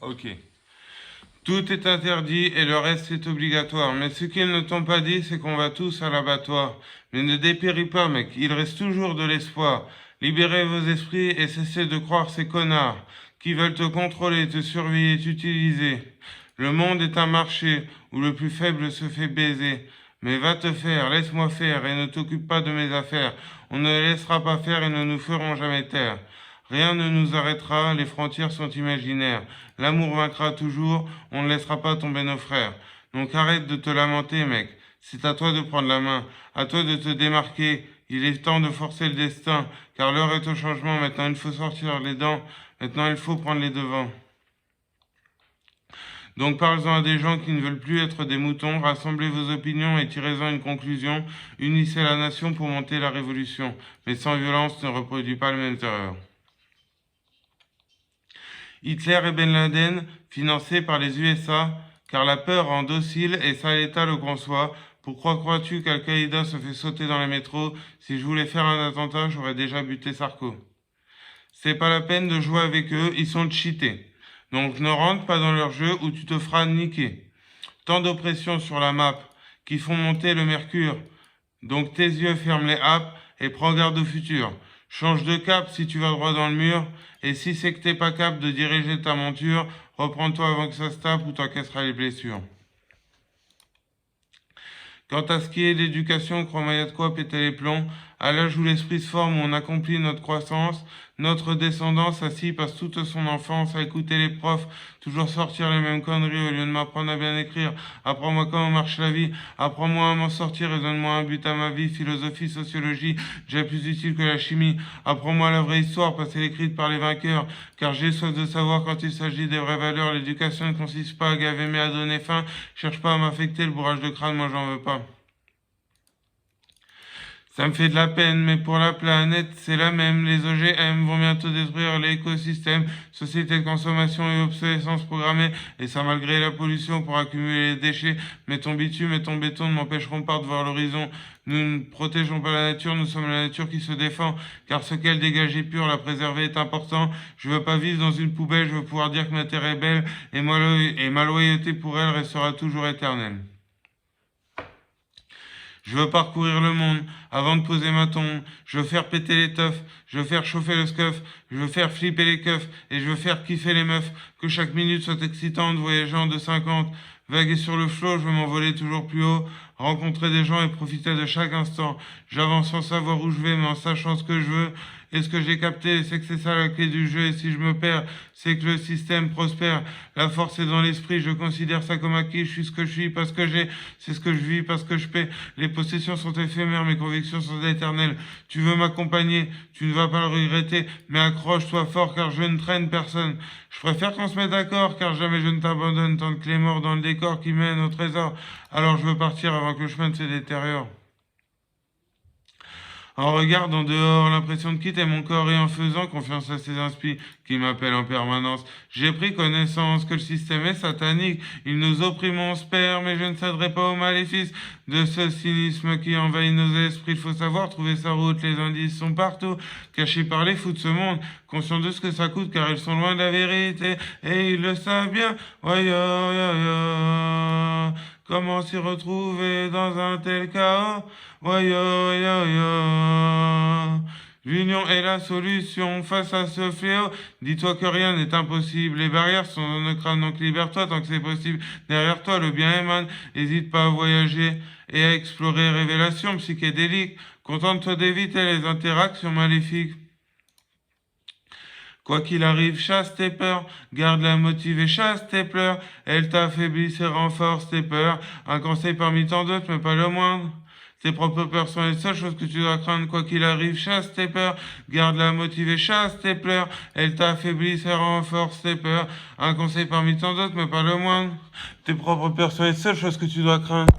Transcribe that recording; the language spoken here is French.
Ok. Tout est interdit et le reste est obligatoire. Mais ce qu'ils ne t'ont pas dit, c'est qu'on va tous à l'abattoir. Mais ne dépéris pas, mec, il reste toujours de l'espoir. Libérez vos esprits et cessez de croire ces connards qui veulent te contrôler, te surveiller, t'utiliser. Le monde est un marché où le plus faible se fait baiser. Mais va te faire, laisse-moi faire et ne t'occupe pas de mes affaires. On ne les laissera pas faire et ne nous ferons jamais taire. Rien ne nous arrêtera, les frontières sont imaginaires. L'amour vaincra toujours, on ne laissera pas tomber nos frères. Donc arrête de te lamenter, mec. C'est à toi de prendre la main, à toi de te démarquer. Il est temps de forcer le destin, car l'heure est au changement. Maintenant, il faut sortir les dents. Maintenant, il faut prendre les devants. Donc parlez-en à des gens qui ne veulent plus être des moutons, rassemblez vos opinions et tirez-en une conclusion. Unissez la nation pour monter la révolution. Mais sans violence ne reproduit pas le même terreur. Hitler et Ben Laden, financés par les USA, car la peur rend docile et ça l'État le conçoit. Pourquoi crois-tu qu'Al-Qaïda se fait sauter dans les métros? Si je voulais faire un attentat, j'aurais déjà buté Sarko. C'est pas la peine de jouer avec eux, ils sont cheatés. Donc ne rentre pas dans leur jeu ou tu te feras niquer. Tant d'oppression sur la map qui font monter le mercure. Donc tes yeux ferment les apps et prends garde au futur. Change de cap si tu vas droit dans le mur. Et si c'est que t'es pas capable de diriger ta monture, reprends-toi avant que ça se tape ou t'encaisseras les blessures. Quant à ce qui est d'éducation, crois-moi, de quoi péter les plombs. À l'âge où l'esprit se forme, où on accomplit notre croissance, notre descendance assis passe toute son enfance à écouter les profs, toujours sortir les mêmes conneries au lieu de m'apprendre à bien écrire. Apprends-moi comment marche la vie, apprends-moi à m'en sortir et donne-moi un but à ma vie. Philosophie, sociologie, déjà plus utile que la chimie. Apprends-moi la vraie histoire, pas celle écrite par les vainqueurs, car j'ai soif de savoir quand il s'agit des vraies valeurs. L'éducation ne consiste pas à gaver mais à donner faim. Cherche pas à m'affecter, le bourrage de crâne, moi j'en veux pas. Ça me fait de la peine, mais pour la planète, c'est la même. Les OGM vont bientôt détruire l'écosystème, société de consommation et obsolescence programmée, et ça malgré la pollution pour accumuler les déchets. Mais ton bitume et ton béton ne m'empêcheront pas de voir l'horizon. Nous ne protégeons pas la nature, nous sommes la nature qui se défend, car ce qu'elle dégage est pur, la préserver est important. Je veux pas vivre dans une poubelle, je veux pouvoir dire que ma terre est belle, et ma loyauté pour elle restera toujours éternelle. Je veux parcourir le monde avant de poser ma tombe. Je veux faire péter les teufs. Je veux faire chauffer le scuff. Je veux faire flipper les keufs. Et je veux faire kiffer les meufs. Que chaque minute soit excitante, voyageant de 50. Vaguer sur le flot, je veux m'envoler toujours plus haut. Rencontrer des gens et profiter de chaque instant. J'avance sans savoir où je vais, mais en sachant ce que je veux. Et ce que j'ai capté, c'est que c'est ça la clé du jeu. Et si je me perds, c'est que le système prospère. La force est dans l'esprit. Je considère ça comme acquis. Je suis ce que je suis parce que j'ai. C'est ce que je vis parce que je paie. Les possessions sont éphémères. Mes convictions sont éternelles. Tu veux m'accompagner. Tu ne vas pas le regretter. Mais accroche-toi fort car je ne traîne personne. Je préfère qu'on se mette d'accord car jamais je ne t'abandonne tant que les morts dans le décor qui mène au trésor. Alors je veux partir avant que le chemin ne se détériore. En regardant dehors, l'impression de quitter mon corps et en faisant confiance à ces inspires qui m'appellent en permanence, j'ai pris connaissance que le système est satanique. Il nous opprime, on se perd, mais je ne céderai pas au maléfice de ce cynisme qui envahit nos esprits. Il faut savoir trouver sa route, les indices sont partout, cachés par les fous de ce monde, conscients de ce que ça coûte car ils sont loin de la vérité et ils le savent bien. Ouais, ya, ya, ya. Comment s'y retrouver dans un tel chaos? Ouais, ya, ya, ya. L'union est la solution face à ce fléau. Dis-toi que rien n'est impossible. Les barrières sont dans nos crânes, donc libère-toi tant que c'est possible. Derrière toi, le bien émane. N'hésite pas à voyager et à explorer révélations psychédéliques. Contente-toi d'éviter les interactions maléfiques. Quoi qu'il arrive, chasse tes peurs, garde-la motivée, chasse tes pleurs. Elle t'affaiblissent et renforce tes peurs. Un conseil parmi tant d'autres, mais pas le moindre. Tes propres peurs sont les seules choses que tu dois craindre. Quoi qu'il arrive, chasse tes peurs, garde-la motivée, chasse tes pleurs. Elle t'affaiblissent et renforce tes peurs. Un conseil parmi tant d'autres, mais pas le moindre. Tes propres peurs sont les seules choses que tu dois craindre.